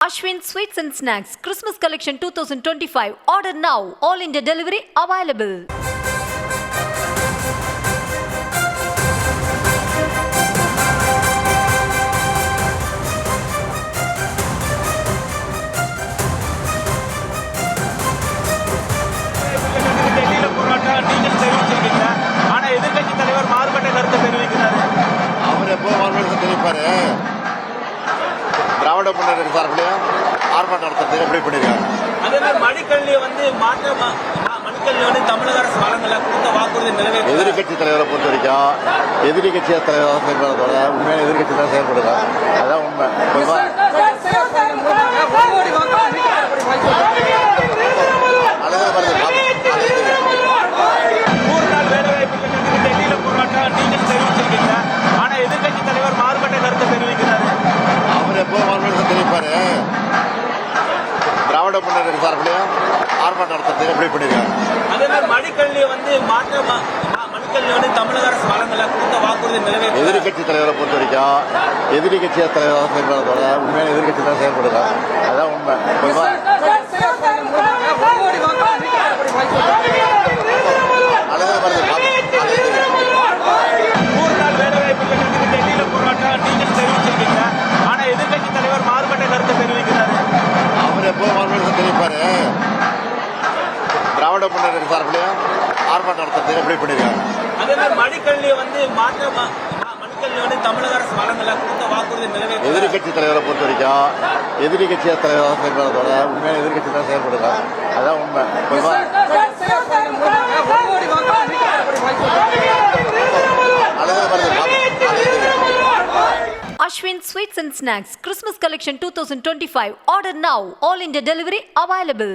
Ashwin Sweets and Snacks Christmas Collection 2025. Order now. All India delivery available. Dravida Munnetra சார்பிலையும் ஆர்ப்பாட்டம் நடத்துறது எப்படி பண்ணிருக்காங்க. அதே மாதிரி மடிக்கல்வியை தமிழக அரசு வழங்கல கொடுத்த வாக்குறுதி நிறைவேற்ற எதிர்கட்சி தலைவரை பொறுத்த வரைக்கும் எதிரி கட்சிய தலைவராக செயல்படுறதோட உண்மையான எதிர்கட்சி தான் செயல்படுங்க. அதான் உண்மை. ஆனா எதிர்கட்சி தலைவர் மாறுபட்ட கருத்தை தெரிவிக்கிறார். அவர் எப்போ தெரிவிப்பாரு. திராவிட முன்னேற்ற சார்பிலையும் ஆர்ப்பாட்டம் நடத்துறது எப்படி பண்ணிருக்காங்க. அதே மாதிரி மடிக்கல்வியை தமிழக அரசு வழங்கல கொடுத்த வாக்குறுதி நிறைவேற்ற எதிர்கட்சி தலைவரை பொறுத்த வரைக்கும் எதிரி கட்சிய தலைவராக செயல்படுறதோட உண்மையான எதிர்கட்சி தான் செயல்படுங்க. அதான் உண்மை. ஆனா எதிர்கட்சி தலைவர் மாறுபட்ட கருத்தை தெரிவிக்கிறார். அவர் எப்போ தெரிவிப்பாரு. திராவிட முன்னேற்ற சார்பிலையும் ஆர்ப்பாட்டம் நடத்துறது எப்படி பண்ணிருக்காங்க. அதே மாதிரி மடிக்கல்வியை தமிழக அரசு வழங்கல கொடுத்த வாக்குறுதி நிறைவேற்ற எதிர்கட்சி தலைவரை பொறுத்த வரைக்கும் எதிரி கட்சிய தலைவராக செயல்படுறதோட உண்மையான எதிர்கட்சி தான் செயல்படுங்க. அதான் உண்மை. Ashwin Sweets and Snacks Christmas Collection 2025. Order now. All India delivery available.